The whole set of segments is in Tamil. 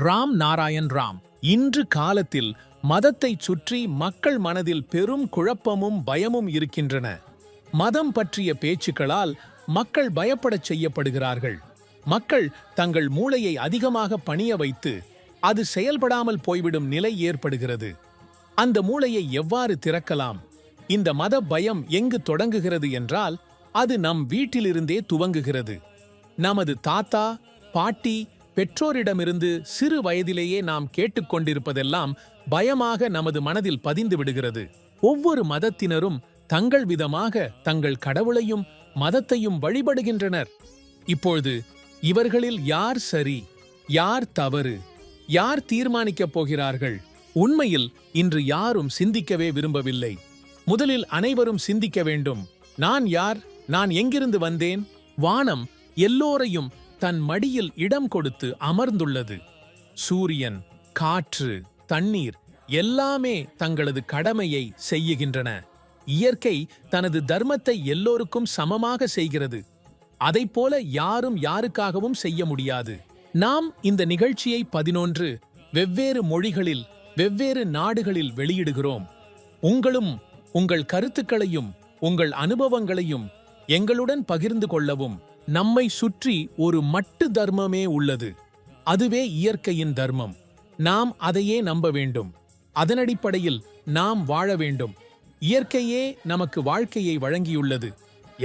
ராம் நாராயண் ராம். இன்று காலத்தில் மதத்தைச் சுற்றி மக்கள் மனதில் பெரும் குழப்பமும் பயமும் இருக்கின்றன. மதம் பற்றிய பேச்சுக்களால் மக்கள் பயப்படச் செய்யப்படுகிறார்கள். மக்கள் தங்கள் மூளையை அதிகமாக பணிய வைத்து அது செயல்படாமல் போய்விடும் நிலை ஏற்படுகிறது. அந்த மூளையை எவ்வாறு திறக்கலாம்? இந்த மத பயம் எங்கு தொடங்குகிறது என்றால் அது நம் வீட்டிலிருந்தே துவங்குகிறது. நமது தாத்தா, பாட்டி, பெற்றோரிடமிருந்து சிறு வயதிலேயே நாம் கேட்டுக்கொண்டிருப்பதெல்லாம் பயமாக நமது மனதில் பதிந்து விடுகிறது. ஒவ்வொரு மதத்தினரும் தங்கள் விதமாக தங்கள் கடவுளையும் மதத்தையும் வழிபடுகின்றனர். இப்பொழுது இவர்களில் யார் சரி, யார் தவறு, யார் தீர்மானிக்கப் போகிறார்கள்? உண்மையில் இன்று யாரும் சிந்திக்கவே விரும்பவில்லை. முதலில் அனைவரும் சிந்திக்க வேண்டும். நான் யார்? நான் எங்கிருந்து வந்தேன்? வானம் எல்லோரையும் தன் மடியில் இடம் கொடுத்து அமர்ந்துள்ளது. சூரியன், காற்று, தண்ணீர் எல்லாமே தங்களது கடமையை செய்யுகின்றன. இயற்கை தனது தர்மத்தை எல்லோருக்கும் சமமாக செய்கிறது. அதைப்போல யாரும் யாருக்காகவும் செய்ய முடியாது. நாம் இந்த நிகழ்ச்சியை 11 வெவ்வேறு மொழிகளில் வெவ்வேறு நாடுகளில் வெளியிடுகிறோம். உங்களும் உங்கள் கருத்துக்களையும் உங்கள் அனுபவங்களையும் எங்களுடன் பகிர்ந்து கொள்ளவும். நம்மை சுற்றி ஒரு மட்டு தர்மமே உள்ளது. அதுவே இயற்கையின் தர்மம். நாம் அதையே நம்ப வேண்டும். அதனடிப்படையில் நாம் வாழ வேண்டும். இயற்கையே நமக்கு வாழ்க்கையை வழங்கியுள்ளது,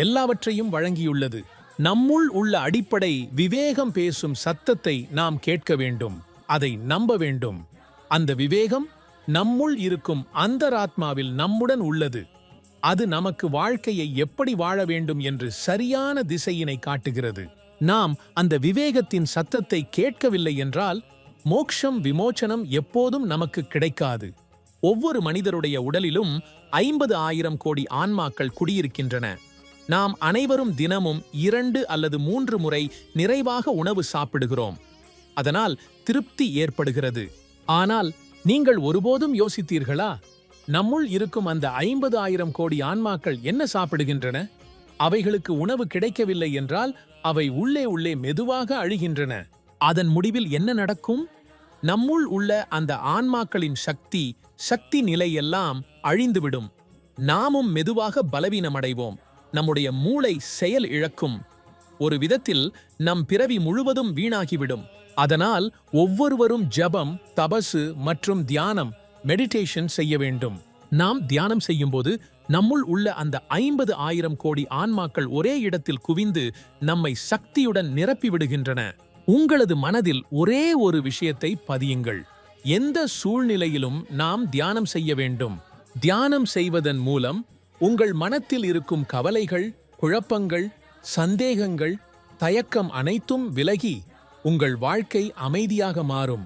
எல்லாவற்றையும் வழங்கியுள்ளது. நம்முள் உள்ள அடிப்படை விவேகம் பேசும் சத்தத்தை நாம் கேட்க வேண்டும். அதை நம்ப வேண்டும். அந்த விவேகம் நம்முள் இருக்கும் அந்தராத்மாவில் நம்முடன் உள்ளது. அது நமக்கு வாழ்க்கையை எப்படி வாழ வேண்டும் என்று சரியான திசையினை காட்டுகிறது. நாம் அந்த விவேகத்தின் சத்தத்தை கேட்கவில்லை என்றால் மோக்ஷம், விமோச்சனம் எப்போதும் நமக்கு கிடைக்காது. ஒவ்வொரு மனிதருடைய உடலிலும் 50,000 கோடி ஆன்மாக்கள் குடியிருக்கின்றன. நாம் அனைவரும் தினமும் 2 அல்லது 3 முறை நிறைவாக உணவு சாப்பிடுகிறோம். அதனால் திருப்தி ஏற்படுகிறது. ஆனால் நீங்கள் ஒருபோதும் யோசித்தீர்களா? நம்முள் இருக்கும் அந்த 50,000 கோடி ஆன்மாக்கள் என்ன சாப்பிடுகின்றன? அவைகளுக்கு உணவு கிடைக்கவில்லை என்றால் அவை உள்ளே மெதுவாக அழிகின்றன. அதன் முடிவில் என்ன நடக்கும்? நம்முள் உள்ள அந்த ஆன்மாக்களின் சக்தி நிலையெல்லாம் அழிந்துவிடும். நாமும் மெதுவாக பலவீனமடைவோம். நம்முடைய மூளை செயல் இழக்கும். ஒரு விதத்தில் நம் பிறவி முழுவதும் வீணாகிவிடும். அதனால் ஒவ்வொருவரும் ஜபம், தபசு மற்றும் தியானம், மெடிடேஷன் செய்ய வேண்டும். நாம் தியானம் செய்யும்போது நம்முள் உள்ள அந்த 50,000 கோடி ஆன்மாக்கள் ஒரே இடத்தில் குவிந்து நம்மை சக்தியுடன் நிரப்பிவிடுகின்றன. உங்களது மனதில் ஒரே ஒரு விஷயத்தை பதியுங்கள். எந்த சூழ்நிலையிலும் நாம் தியானம் செய்ய வேண்டும். தியானம் செய்வதன் மூலம் உங்கள் மனத்தில் இருக்கும் கவலைகள், குழப்பங்கள், சந்தேகங்கள், தயக்கம் அனைத்தும் விலகி உங்கள் வாழ்க்கை அமைதியாக மாறும்.